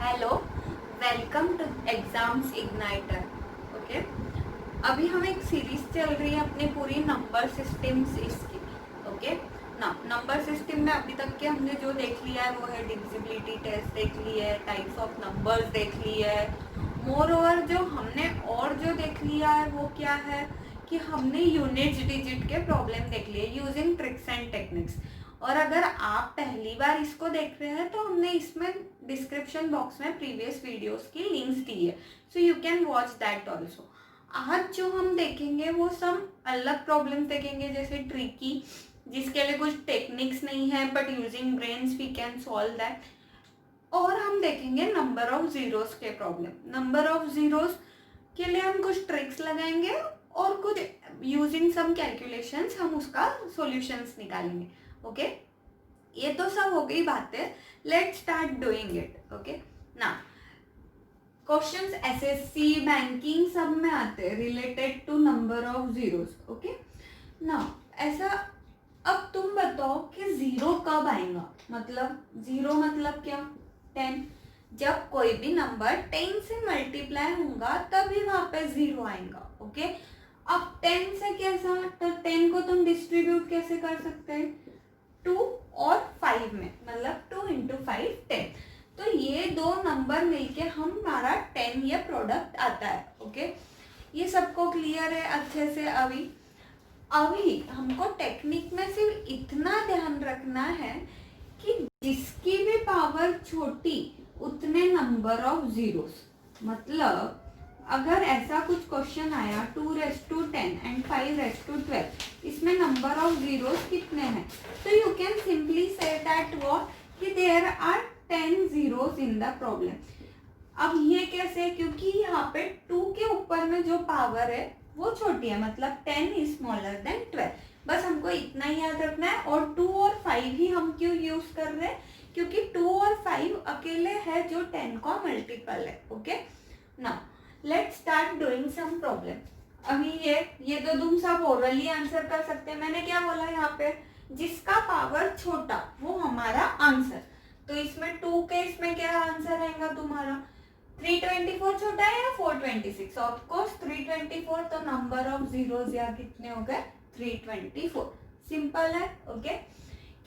Hello, welcome to exams igniter. Okay, अभी हम एक सीरीज चल रही है अपनी पूरी नंबर सिस्टम्स इसकी। ओके ना, नंबर सिस्टम में अभी तक के हमने जो देख लिया है वो है डिविजिबिलिटी टेस्ट देख ली है, टाइप्स ऑफ नंबर्स देख ली है। मोर ओवर जो हमने और जो देख लिया है वो क्या है कि हमने यूनिट्स डिजिट के प्रॉब्लम देख लिए यूजिंग ट्रिक्स एंड टेक्निक्स। और अगर आप पहली बार इसको देख रहे हैं तो हमने इसमें डिस्क्रिप्शन बॉक्स में प्रीवियस वीडियोस की लिंक्स दी है, so you can watch that also. आज जो हम देखेंगे वो सब अलग प्रॉब्लम देखेंगे, जैसे ट्रिकी, जिसके लिए कुछ टेक्निक्स नहीं है but using brains we can solve that. और हम देखेंगे नंबर ऑफ जीरोस के प्रॉब्लम। नंबर ऑफ जीरोस के लिए हम कुछ ट्रिक्स लगाएंगे और कुछ यूजिंग सम कैलकुलेशंस हम उसका सॉल्यूशंस निकालेंगे। ओके, ये तो सब हो गई बातें। Let's start doing it. Okay ना, क्वेश्चंस एसएससी बैंकिंग सब में आते हैं related to number of zeros. Okay ना, ऐसा अब तुम बताओ कि जीरो कब आएगा। मतलब जीरो मतलब क्या? 10। जब कोई भी नंबर 10 से मल्टीप्लाई होगा तभी वहां पे जीरो आएगा। ओके, अब 10 से कैसा, तो 10 को तुम डिस्ट्रीब्यूट कैसे कर सकते हैं? 2 और 5 में, मतलब 2 इंटू 5 10। तो ये दो नंबर मिलके हमारा 10 ये प्रोडक्ट आता है। ओके, ये सबको क्लियर है अच्छे से? अभी हमको टेक्निक में सिर्फ इतना ध्यान रखना है कि जिसकी भी पावर छोटी उतने नंबर ऑफ जीरोस। मतलब अगर ऐसा कुछ क्वेश्चन आया 2⁻10 एंड 5⁻12, इसमें नंबर ऑफ जीरोस कितने हैं, तो you can simply say that what कि there are 10 zeros in the problem. अब ये कैसे? क्योंकि यहाँ पे 2 के ऊपर में जो पावर है वो छोटी है, मतलब 10 इज स्मॉलर देन 12। बस हमको इतना ही याद रखना है। और 2 और 5 ही हम क्यों यूज कर रहे हैं? क्योंकि 2 और 5 अकेले है जो 10 का मल्टीपल है। ओके ना, let's start doing some problem. अभी ये तो तुम सब ओरली आंसर कर सकते हैं। मैंने क्या बोला यहाँ पे? जिसका पावर छोटा वो हमारा आंसर। तो इसमें 2 के इसमें क्या आंसर आएगा तुम्हारा? 324 छोटा है या 426? Of course 324। तो नंबर ऑफ जीरोस या कितने हो गए? 324। सिंपल है। ओके,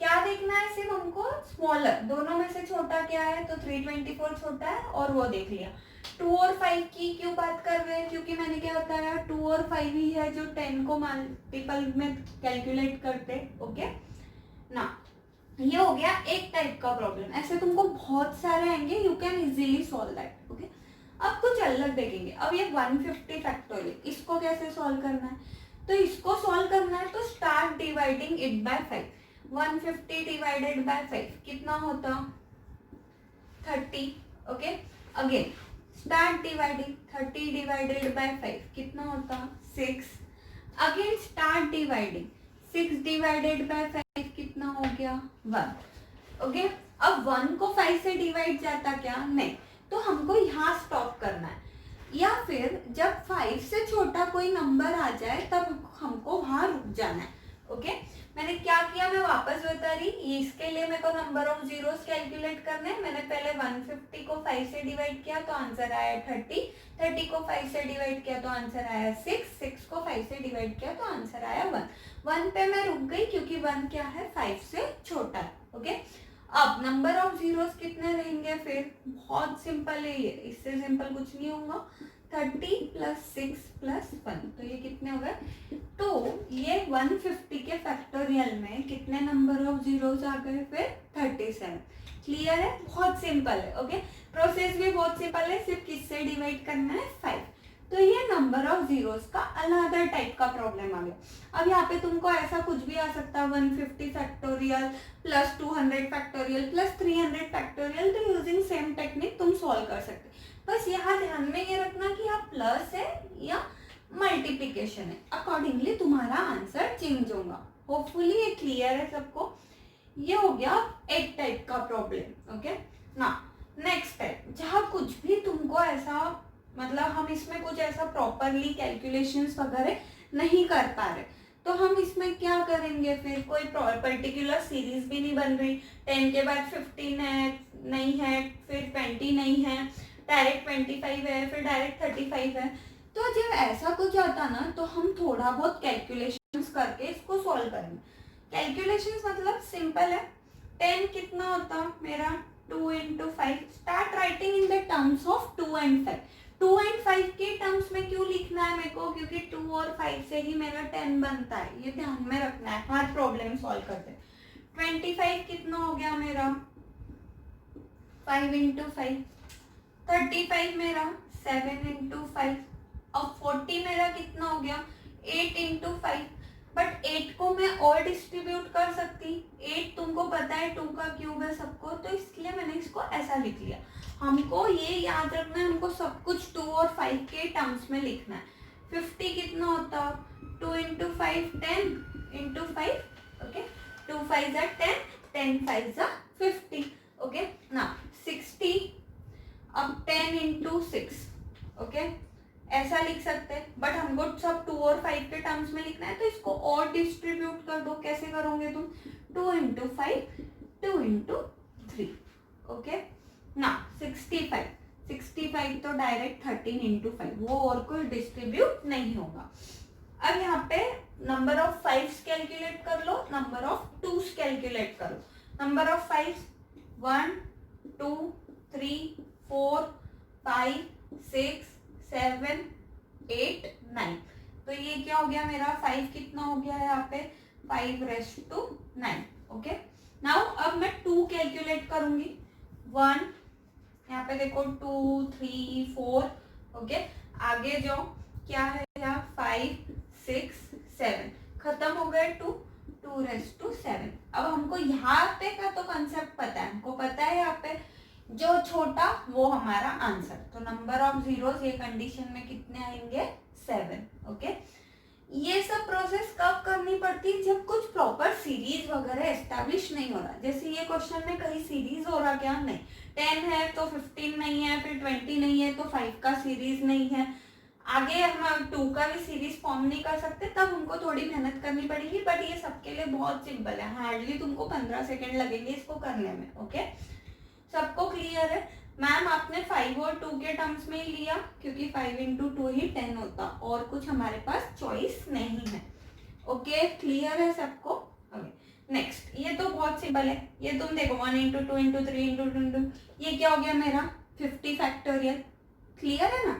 क्या देखना है? सिर्फ हमको स्मॉलर, दोनों में से छोटा क्या है? तो 324 छोटा है और वो देख लिया। 2 और 5 की क्यों बात कर रहे हैं? क्योंकि मैंने क्या बताया, 2 और 5 ही है जो 10 को मल्टीपल में कैलकुलेट करते। ओके ना, ये हो गया एक टाइप का प्रॉब्लम। ऐसे तुमको बहुत सारे आएंगे, you can easily solve that. Okay, अब कुछ अलग देखेंगे। अब ये 150 फैक्टोरियल, इसको कैसे सॉल्व करना है? तो इसको सॉल्व करना है तो start dividing it by 5। 150 divided by 5 कितना होता? 30। Okay, again start dividing 30 divided by 5 कितना होता? 6। Again start dividing 6 divided by 5 कितना हो गया? 1। ओके, अब 1 को 5 से डिवाइड जाता क्या? नहीं। तो हमको यहाँ स्टॉप करना है, या फिर जब 5 से छोटा कोई नंबर आ जाए तब हमको वहां रुक जाना है। ओके, मैंने क्या किया मैं वापस बता रही। इसके लिए मेरे को नंबर ऑफ जीरोस कैलकुलेट करने हैं। मैंने पहले 150 को 5 से डिवाइड किया तो आंसर आया 30। 30 को 5 से डिवाइड किया तो आंसर आया 6। 6 को 5 से डिवाइड किया तो आंसर आया 1। 1 पे मैं रुक गई क्योंकि 1 क्या है? 5 से छोटा है। ओके, अब नंबर ऑफ जीरोस कितने रहेंगे? फिर बहुत सिंपल है ये, इससे सिंपल कुछ नहीं होगा। 30 प्लस 6 प्लस 1, तो ये कितने हो गए? तो ये 150 के फैक्टोरियल में कितने नंबर ऑफ जीरोस आ गए? फिर 37। क्लियर है? बहुत सिंपल है। ओके, प्रोसेस भी बहुत सिंपल है, सिर्फ किससे डिवाइड करना है? 5। तो ये नंबर ऑफ जीरोस का अनदर टाइप का प्रॉब्लम आ गया। अब यहाँ पे तुमको ऐसा कुछ भी आ सकता है, 150 factorial plus 200 factorial plus 300 factorial. तो यूजिंग सेम टेक्निक तुम सॉल्व कर सकते। बस यहाँ ध्यान में ये रखना कि यहाँ प्लस है या मल्टीप्लिकेशन है, अकॉर्डिंगली तुम्हारा आंसर चेंज होगा। होपफुली ये क्लियर है सबको। ये हो गया एक टाइप का प्रॉब्लम। ओके ना, नेक्स्ट टाइप, जहाँ कुछ भी तुमको ऐसा, मतलब हम इसमें कुछ ऐसा प्रॉपरली कैलकुलेशंस वगैरह नहीं कर पा रहे, तो हम इसमें क्या करेंगे? फिर कोई पर्टिकुलर सीरीज भी नहीं बन रही। 10 के बाद 15 है, नहीं है, फिर 20 नहीं है, डायरेक्ट 25 है, फिर डायरेक्ट 35 है। तो जब ऐसा कुछ आता ना तो हम थोड़ा बहुत कैलकुलेशंस करके इसको सॉल्व करेंगे। कैलकुलेशंस मतलब सिंपल है। 10 कितना होता मेरा 2 into 5। Start writing in the terms of 2 and 5। 2 and 5 के टर्म्स में क्यों लिखना है मेरे को, क्योंकि 2 और 5 से ही मेरा 10 बनता है, ये ध्यान में रखना है हर प्रॉब्लम सॉल्व करते। 25 कितना हो गया मेरा 5 into 5। 35 मेरा 7 into 5। अब 40 मेरा कितना हो गया 8 into 5। बट 8 को मैं और डिस्ट्रीब्यूट कर सकती, 8 तुमको पता है 2 का क्यूब है सबको, तो इसलिए मैंने इसको ऐसा लिख लिया। हमको ये याद रखना है, हमको सब कुछ 2 और 5 के टर्म्स में लिखना है। 50 कितना होता 2 into 5 10 into 5। Okay 2 5 are 10, 10 5 are 50। Okay ना 60 अब 10 into 6। ओके ऐसा लिख सकते हैं, बट हमको सब 2 और 5 के टर्म्स में लिखना है, तो इसको और डिस्ट्रीब्यूट कर दो। कैसे करोगे तुम 2 into 5 2 into 3। ओके ना 65 तो डायरेक्ट 13 into 5, वो और कोई डिस्ट्रीब्यूट नहीं होगा। अब यहाँ पे नंबर ऑफ 5 कैलकुलेट कर लो, नंबर ऑफ 2 कैलकुलेट करो। Number of 5 1 2 3 4 5 6 7 8 9। तो ये क्या हो गया मेरा 5 कितना हो गया यहाँ पे 5 raised to 9। ओके नाउ अब मैं 2 कैलकुलेट करूंगी। 1 यहाँ पे देखो 2 3 4। ओके आगे जो क्या है यहाँ 5 6 7 खत्म हो गए 2 raised to 7। अब हमको यहाँ पे का तो कंसेप्ट पता है, हमको पता है यहाँ पे जो छोटा वो हमारा आंसर। तो नंबर ऑफ जीरोस ये कंडीशन में कितने आएंगे 7। ओके ये सब प्रोसेस कब करनी पड़ती है, जब कुछ प्रॉपर सीरीज वगैरह एस्टैब्लिश नहीं हो रहा। जैसे ये क्वेश्चन में कहीं सीरीज हो रहा क्या, नहीं। 10 है तो 15 नहीं है, फिर 20 नहीं है तो 5 का सीरीज नहीं है, आगे हम 2 का भी सीरीज फॉर्म नहीं कर सकते, तब हमको थोड़ी मेहनत करनी पड़ेगी। बट ये सबके लिए बहुत सिंपल है, हार्डली तुमको 15 सेकेंड लगेंगे इसको करने में। ओके सबको क्लियर है। मैम आपने 5 और 2 के टर्म्स में ही लिया, क्योंकि 5 into 2 ही 10 होता, और कुछ हमारे पास चॉइस नहीं है। ओके क्लियर है सबको। ओके नेक्स्ट ये तो बहुत सिंपल है, ये तुम देखो 1 into 2 into 3 into 2 into, ये क्या हो गया मेरा 50 फैक्टोरियल। क्लियर है ना।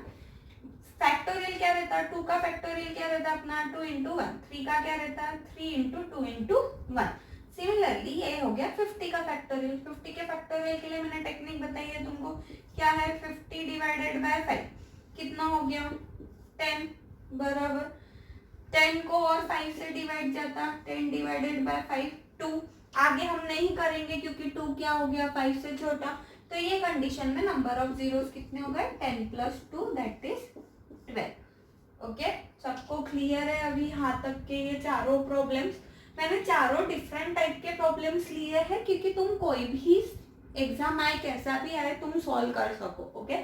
फैक्टोरियल क्या रहता है 2 का फैक्टोरियल क्या रहता है अपना 2 into 1। 3 का क्या रहता है 3 into 2 into 1। सिमिलरली ये हो गया 50 का फैक्टोरियल। 50 के फैक्टोरियल के लिए मैंने टेक्निक बताई है तुमको, क्या है 50 डिवाइडेड बाय 5 कितना हो गया 10 बराबर 10 को और 5 से डिवाइड जाता 10 डिवाइडेड बाय 5 2। आगे हम नहीं करेंगे क्योंकि 2 क्या हो गया 5 से छोटा। तो ये कंडीशन में नंबर ऑफ जीरोस कितने हो गए 10 plus 2 दैट इज 12। ओके सबको क्लियर है अभी यहाँ तक के ये चारों प्रॉब्लम्स। मैंने चारों डिफरेंट टाइप के प्रॉब्लम्स लिए हैं क्योंकि तुम कोई भी एग्जाम आए कैसा भी आए तुम सॉल्व कर सको। ओके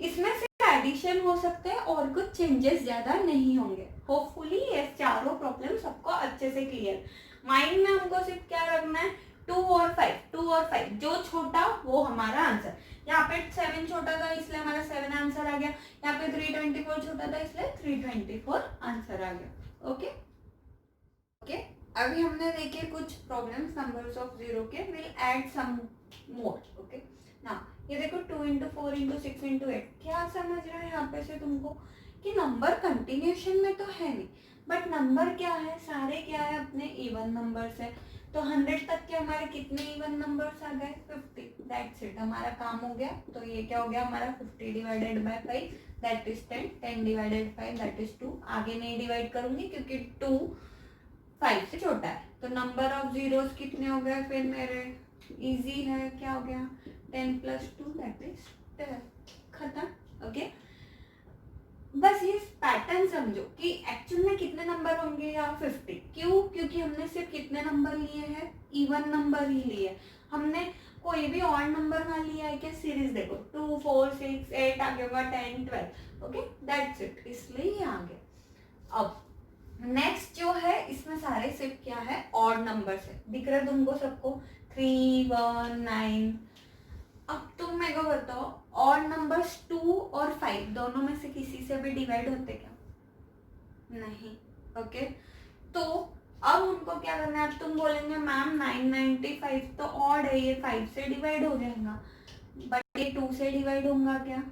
इसमें सिर्फ एडिशन हो सकते हैं और कुछ चेंजेस ज्यादा नहीं होंगे। होपफुली ये चारों प्रॉब्लम सबको अच्छे से क्लियर। माइंड में हमको सिर्फ क्या रखना है 2 और 5 जो छोटा वो हमारा आंसर। यहाँ पे 7 छोटा था इसलिए हमारा 7 आंसर आ गया, यहाँ पे 324 छोटा था इसलिए 324 आंसर आ गया। ओके ओके अभी हमने देखे कुछ प्रॉब्लम्स नंबर्स ऑफ जीरो के, will add some more. Okay ना ये देखो 2 into 4 into 6 into 8। क्या समझ रहा है यहाँ पे से तुमको कि नंबर कंटिन्यूशन में तो है नहीं, बट नंबर क्या है सारे क्या है अपने इवन नंबर्स है। तो 100 तक के हमारे कितने इवन नंबर्स आ गए 50। दैट्स इट हमारा काम हो गया। तो ये क्या हो गया हमारा 50 divided by 5 that is 10, 10 divided 5 that is 2। आगे नहीं डिवाइड करूंगी क्योंकि 2 5 से छोटा है। तो नंबर ऑफ जीरोस कितने हो गए फिर मेरे, इजी है क्या हो गया 10 plus 2 दैट इज 12। खत्म। ओके बस ये पैटर्न समझो कि एक्चुअल में कितने नंबर होंगे यहाँ 50। क्यों, क्योंकि हमने सिर्फ कितने नंबर लिए हैं इवन नंबर ही लिए। हमने कोई भी ऑड नंबर ना लिया है क्या, सीरीज देखो 2 4 6 8 आगे होगा 10 12। ओके दैट्स इट, इसलिए ये आ गया। अब नेक्स्ट जो है इसमें सारे सिर्फ क्या है ऑड नंबर्स है। दिख रहा है तुमको सबको 3 1 9 अब तुम मेरे को बताओ, ऑड नंबर्स 2 और 5 दोनों में से किसी से भी डिवाइड होते क्या? नहीं। ओके, तो अब उनको क्या करना है? अब तुम बोलेंगे मैम 995 तो ऑड है, ये 5 से डिवाइड हो जाएगा, बट ये 2 से डिवाइड होगा क्या?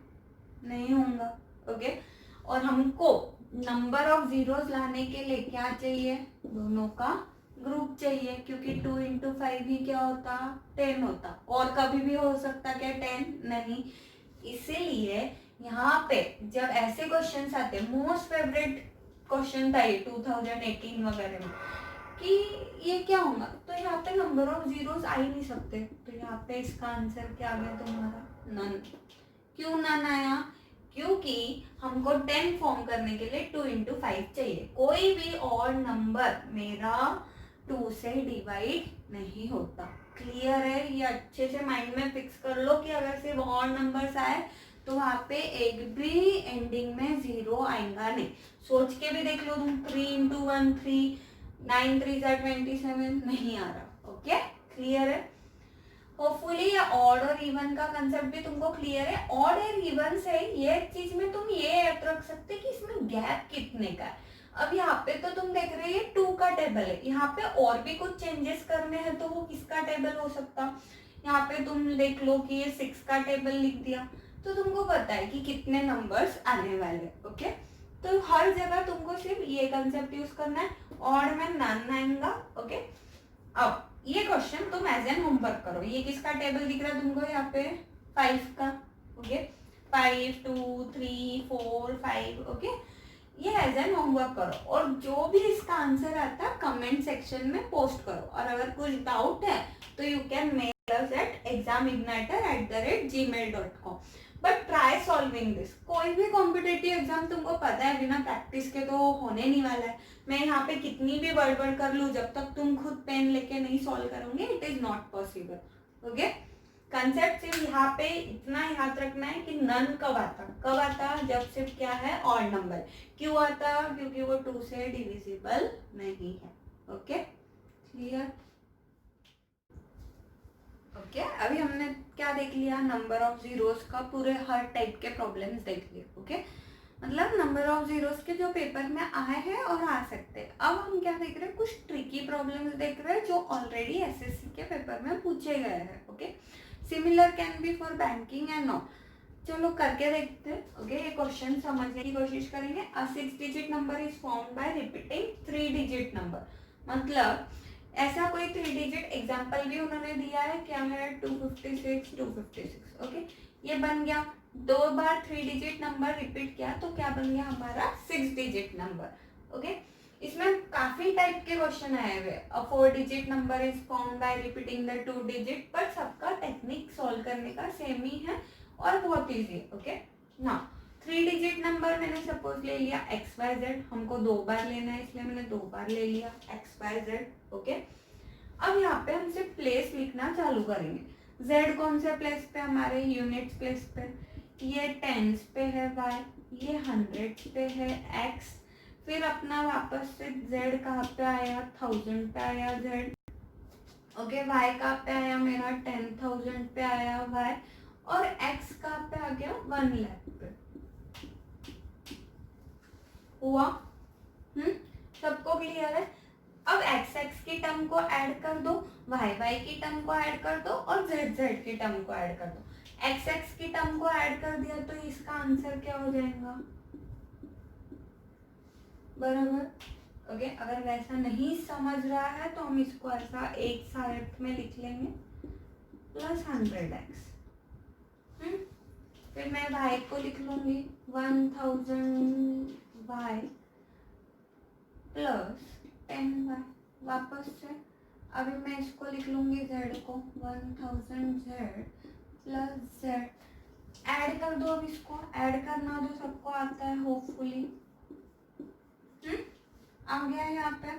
नहीं होगा। ओके, और हमको नंबर ऑफ जीरोस लाने के लिए क्या चाहिए? दोनों का ग्रुप चाहिए, क्योंकि 2 इंटू 5 ही क्या होता? 10 होता। और कभी भी हो सकता क्या 10? नहीं। इसीलिए यहाँ पे जब ऐसे क्वेश्चंस आते, मोस्ट फेवरेट क्वेश्चन था ये 2018 वगैरह में, कि ये क्या होगा, तो यहाँ पे नंबर ऑफ जीरोस आ ही नहीं सकते, तो यहाँ पे इसका आंसर क्या आ गया तुम्हारा? नन। क्यों नन आया? क्योंकि हमको 10 फॉर्म करने के लिए 2 इंटू 5 चाहिए। कोई भी और नंबर मेरा 2 से डिवाइड नहीं होता। क्लियर है? ये अच्छे से माइंड में फिक्स कर लो कि अगर सिर्फ और नंबर्स आए तो वहां पे एक भी एंडिंग में जीरो आएगा नहीं। सोच के भी देख लो तुम, 3 इंटू 1 3, 9 3 27 नहीं आ रहा। ओके, क्लियर है? होपफुली ये ऑड और इवन का कंसेप्ट भी तुमको क्लियर है। ऑड और इवन से ये चीज में तुम ये याद रख सकते कि इसमें गैप कितने का है। अब यहाँ पे तो तुम देख रहे हो 2 का टेबल है, यहाँ पे और भी कुछ चेंजेस करने हैं तो वो किसका टेबल हो सकता? यहाँ पे तुम देख लो कि ये 6 का टेबल लिख दिया, तो तुमको पता है कि कितने नंबर्स आने वाले। ओके, तो हर जगह तुमको सिर्फ ये कंसेप्ट यूज करना है, ऑड में नन आएगा। ओके, अब ये क्वेश्चन तुम एज एन होमवर्क करो। ये किसका टेबल दिख रहा है तुमको? यहाँ पे 5 का। ओके, 5 2 3 4 5। ओके, ये एज एन होमवर्क करो, और जो भी इसका आंसर आता है कमेंट सेक्शन में पोस्ट करो। और अगर कुछ डाउट है तो you can mail us at examigniter@gmail.com। But try solving this. कोई भी कॉम्पिटेटिव एग्जाम तुमको पता है बिना प्रैक्टिस के तो होने नहीं वाला है। मैं यहाँ पे कितनी भी बड़बड़ कर लूँ, जब तक तुम खुद पेन लेके नहीं सॉल्व करोगे it is not possible. Okay, concept सिर्फ यहाँ पे इतना याद रखना है कि नन कब आता? जब सिर्फ क्या है? Odd number. क्यों आता? क्योंकि वो 2 से डिविजिबल नहीं है। Okay, clear? ओके, अभी हमने क्या देख लिया? नंबर ऑफ जीरोस का पूरे हर टाइप के प्रॉब्लम्स देख लिए। ओके, मतलब नंबर ऑफ जीरोस के जो पेपर में आए हैं और आ सकते हैं। अब हम क्या देख रहे हैं? कुछ ट्रिकी प्रॉब्लम्स देख रहे हैं जो ऑलरेडी एसएससी के पेपर में पूछे गए हैं। Okay, similar can be for banking and all. चलो करके देखते हैं। ओके, ये क्वेश्चन समझने की कोशिश करेंगे। अ 6 digit number is formed by repeating 3 digit number. मतलब ऐसा कोई 3 डिजिट एग्जाम्पल भी उन्होंने दिया है, क्या है? 256 256। ओके, ये बन गया। 2 बार 3 डिजिट नंबर रिपीट किया तो क्या बन गया हमारा? 6 डिजिट नंबर। ओके, इसमें काफी टाइप के क्वेश्चन आए हुए। अ 4 digit number is formed by repeating the 2 digit, पर सबका टेक्निक सॉल्व करने का सेम ही है और बहुत इजी। ओके, ना 3 डिजिट नंबर मैंने सपोज ले लिया XYZ, हमको 2 बार लेना है इसलिए मैंने 2 बार ले लिया XYZ। ओके, अब यहाँ पे हम सिर्फ प्लेस लिखना चालू करेंगे। Z कौन से प्लेस पे? हमारे यूनिट्स प्लेस पे। ये टेंस पे है Y, ये हंड्रेड्स पे है X। फिर अपना वापस से Z कहाँ पे आया? 1000 पे आया Z। ओके, Y कहाँ पे आया मेरा? 10,000 पे आया Y। और X कहाँ पे आ गया? 1 लाख पे। हुआ? सबको क्लियर है? अब एक्स एक्स की टर्म को ऐड कर दो, वाई वाई की टर्म को ऐड कर दो और जेड जेड की टर्म को ऐड कर दो। एक्स एक्स की टर्म को ऐड कर दिया तो इसका आंसर क्या हो जाएगा? बराबर। ओके, अगर वैसा नहीं समझ रहा है तो हम इसको ऐसा एक साथ में लिख लेंगे, प्लस 100x। फिर मैं वाई को लिख लूंगी 1000 वाई प्लस 10y। वापस से अभी मैं इसको लिख लूंगी z को 1000 z प्लस z। ऐड कर दो, अब इसको ऐड करना जो सबको आता है होपफुली। आ गया है यहाँ पे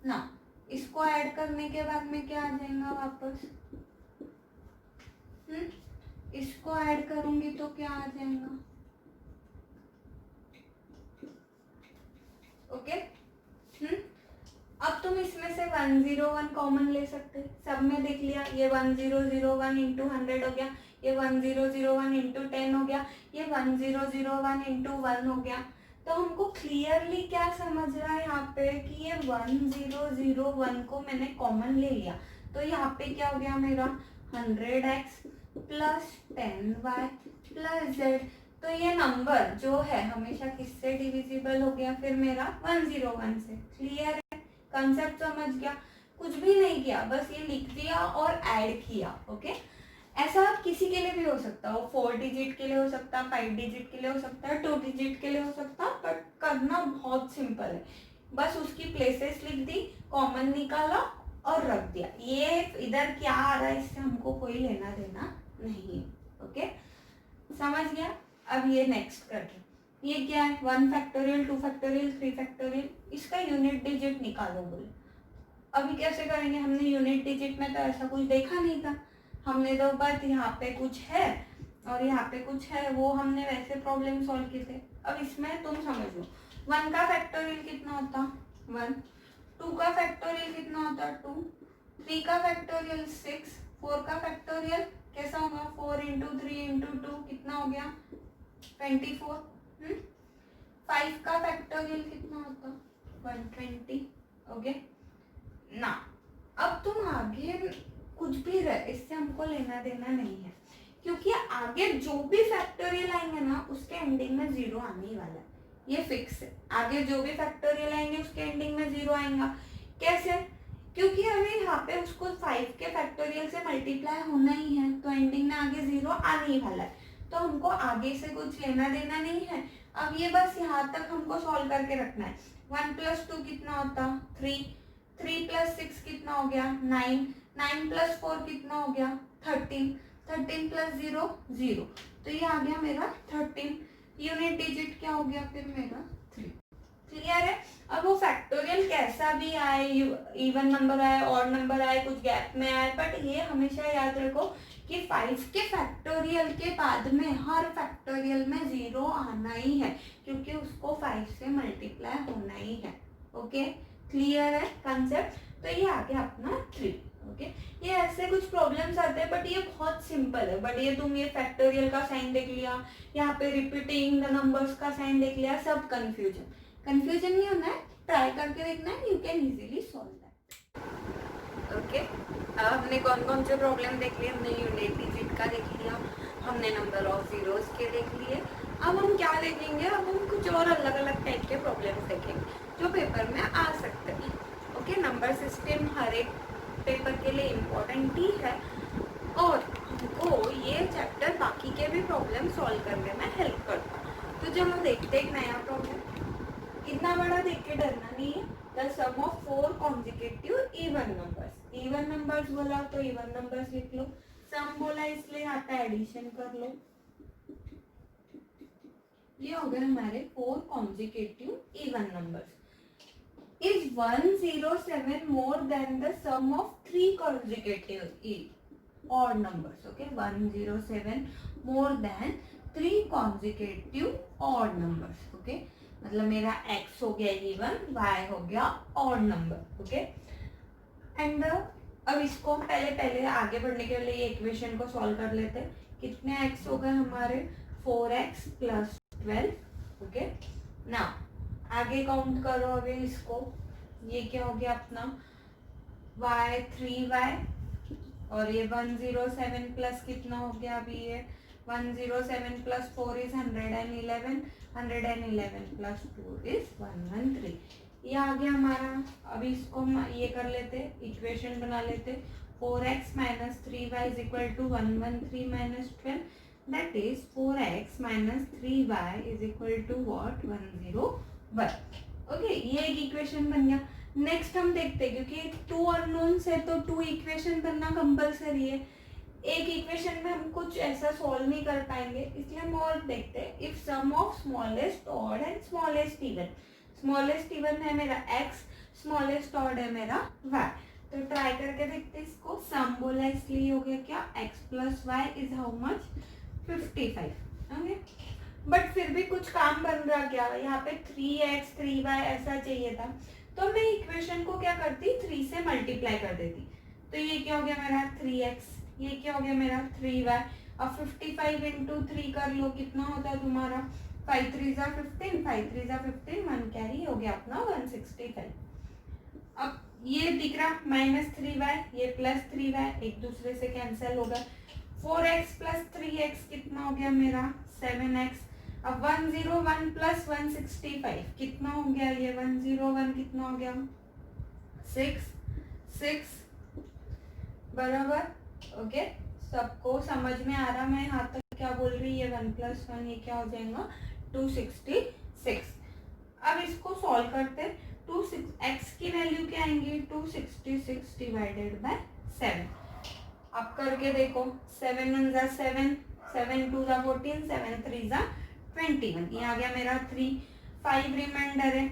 ना। इसको ऐड करने के बाद में क्या आ जाएगा वापस? इसको ऐड करूंगी तो क्या आ जाएगा? ओके, अब तुम इसमें से 101 कॉमन ले सकते, सब में देख लिया, ये 1001 इंटू 100 हो गया, ये 1001 इंटू 10 हो गया, ये 1001 इंटू 1 हो गया। तो हमको क्लियरली क्या समझ रहा है यहाँ पे कि ये 1001 को मैंने कॉमन ले लिया, तो यहाँ पे क्या हो गया मेरा 100x plus 10y plus z। तो ये नंबर जो है हमेशा किससे डिविजिबल हो गया फिर मेरा 101 से। क्लियर है, कंसेप्ट समझ गया, कुछ भी नहीं किया, बस ये लिख दिया और ऐड किया। ओके, ऐसा किसी के लिए भी हो सकता है, 4 डिजिट के लिए हो सकता है, 5 डिजिट के लिए हो सकता है, 2 डिजिट के लिए हो सकता है, बट करना बहुत सिंपल है। बस उसकी प्लेसेस लिख दी, कॉमन निकाला और रख दिया। ये इधर क्या आ रहा है इससे हमको कोई लेना देना नहीं है। ओके, समझ गया। अब ये नेक्स्ट कर रहे, ये क्या है 1 फैक्टोरियल 2 फैक्टोरियल 3 फैक्टोरियल, इसका यूनिट डिजिट निकालो बोले। अभी कैसे करेंगे, हमने यूनिट डिजिट में तो ऐसा कुछ देखा नहीं था, हमने तो बस यहाँ पे कुछ है और यहाँ पे कुछ है, वो हमने वैसे प्रॉब्लम सॉल्व किए थे। अब इसमें तुम समझ लो 1 का फैक्टोरियल कितना होता 1, 2 का फैक्टोरियल कितना होता 2, 3 का फैक्टोरियल 6, 4 का फैक्टोरियल कैसा होगा 4 इंटू 3 इंटू 2 कितना हो गया 24। 5 का फैक्टोरियल कितना होता 120। ओके ना, अब तुम आगे कुछ भी रहे इससे हमको लेना देना नहीं है, क्योंकि आगे जो भी फैक्टोरियल आएंगे ना उसके एंडिंग में 0 आने ही वाला है, ये फिक्स है। आगे जो भी फैक्टोरियल आएंगे उसके एंडिंग में 0 आएगा। कैसे, क्योंकि हमें यहाँ पे उसको 5 के फैक्टोरियल से मल्टीप्लाई होना ही है, तो एंडिंग में आगे 0 आने ही वाला है, तो हमको आगे से कुछ लेना देना नहीं है। अब ये बस यहाँ तक हमको सॉल्व करके रखना है। 1 + 2 कितना होता 3, 3 + 6 कितना हो गया 9, 9 + 4 कितना हो गया 13, 13 + 0 0, तो ये आ गया मेरा 13। यूनिट डिजिट क्या हो गया फिर मेरा 3। क्लियर है। अब वो फैक्टोरियल कैसा भी आए, इवन नंबर आए, ऑड नंबर आए, कुछ गैप में आए, बट ये हमेशा याद रखो कि 5 के फैक्टोरियल के बाद में हर फैक्टोरियल में 0 आना ही है, क्योंकि उसको 5 से मल्टीप्लाई होना ही है। ओके, क्लियर है कंसेप्ट। तो ये आ गया अपना 3। ओके, ये ऐसे कुछ प्रॉब्लम्स आते हैं बट ये बहुत सिंपल है। बट ये तुम ये फैक्टोरियल का साइन देख लिया, यहाँ पे रिपीटिंग द नंबर्स का साइन देख लिया, सब कंफ्यूजन नहीं होना है, ट्राई करके देखना है, you can easily solve that. Okay, अब हमने कौन कौन से प्रॉब्लम देख लिए, हमने यूनिट डिजिट का देख लिया, हमने नंबर ऑफ जीरोस के देख लिए। अब हम क्या देखेंगे, अब हम कुछ और अलग अलग टाइप के प्रॉब्लम्स देखेंगे जो पेपर में आ सकते हैं। ओके, नंबर सिस्टम हर एक पेपर के लिए इम्पोर्टेंट ही है और हमको ये चैप्टर बाकी के भी प्रॉब्लम सॉल्व करने में हेल्प करता है। तो चलो देखते एक नया प्रॉब्लम, इतना बड़ा देख के डरना नहीं है। The sum of 4 consecutive even numbers, even numbers बोला तो इवन नंबर्स लिख लो, सम बोला इसलिए यहाँ पे एडिशन कर लो। ये हो गए हमारे 4 consecutive even numbers. Is 107 more than the sum of 3 consecutive odd numbers? Okay, 107 more than 3 consecutive odd numbers. Okay, मतलब मेरा x हो गया इवन, y हो गया odd number. Okay, and अब इसको पहले आगे बढ़ने के लिए इक्वेशन को सॉल्व कर लेते हैं। कितने x हो गए हमारे 4x + 12। ओके, ना आगे काउंट करो अभी इसको, ये क्या हो गया अपना y 3y और ये 107 प्लस कितना हो गया अभी ये 107 + 4 इज 111, 111 + 2 इज 113। ये आ गया हमारा। अभी इसको हम ये कर लेते, इक्वेशन बना लेते, 4x - 3y = 113 - 12, that is 4x - 3y = what 101। Okay, ये एक इक्वेशन बन गया। नेक्स्ट हम देखते हैं, क्योंकि 2 अननोन्स है तो 2 इक्वेशन बनना कंपलसरी है। एक इक्वेशन में हम कुछ ऐसा सॉल्व नहीं कर पाएंगे, इसलिए हम और देखते हैं। If sum of smallest odd and smallest even, smallest even है मेरा x, स्मॉलेस्ट ऑड है मेरा y, तो ट्राई करके देखते हैं इसको। सम बोला इसलिए हो गया क्या x + y is how much 55। Okay, but फिर भी कुछ काम बन रहा क्या, यहाँ पे 3x 3y ऐसा चाहिए था, तो मैं इक्वेशन को क्या करती, 3 से मल्टीप्लाई कर देती। तो ये क्या हो गया मेरा 3x, ये क्या हो गया मेरा 3y। अब 55 इंटू 3 कर लो, कितना होता है तुम्हारा 5 3 जा 15, 5 3 जा 15, 1 कैरी हो गया अपना 165। अब ये दिख रहा -3y, ये +3y, एक दूसरे से कैंसिल होगा। 4x + 3x कितना हो गया मेरा 7x। अब 101 + 165 कितना हो गया, ये 101 कितना हो गया 6 बराबर। ओके, सबको समझ में आ रहा मैं यहाँ तक क्या बोल रही, ये 1 + 1 ये क्या हो जाएगा 266। अब इसको सॉल्व करते, 26x की वैल्यू क्या आएंगी 266 डिवाइडेड बाय 7। अब करके देखो, 7 1 जा 7, 7 2 जा 14, 7 3 जा 21, ये आ गया मेरा 3, 5 रिमाइंडर है,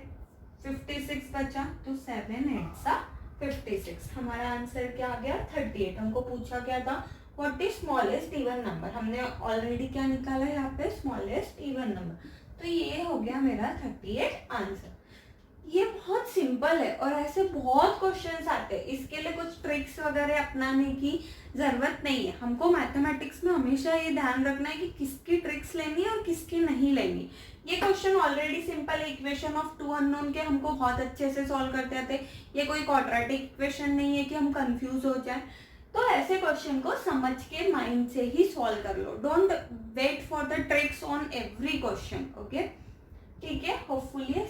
56 बचा, तो 7 8 जा 56। हमारा आंसर क्या आ गया 38। हमको पूछा क्या था, what is smallest even number, हमने ऑलरेडी क्या निकाला है यहाँ पे स्मॉलेस्ट इवन नंबर, तो ये हो गया मेरा 38 आंसर। ये बहुत सिंपल है और ऐसे बहुत क्वेश्चंस आते हैं, इसके लिए कुछ ट्रिक्स वगैरह अपनाने की जरूरत नहीं है। हमको मैथमेटिक्स में हमेशा ये ध्यान रखना है कि किसकी ट्रिक्स लेनी है और किसकी नहीं लेनी। ये question already simple equation of 2 unknown के हमको बहुत अच्छे से सॉल्व करते आते। ये कोई क्वाड्रेटिक इक्वेशन नहीं है कि हम कंफ्यूज हो जाए। तो ऐसे क्वेश्चन को समझ के माइंड से ही सॉल्व कर लो, don't wait for the tricks on every question. Okay, ठीक है, होपफुली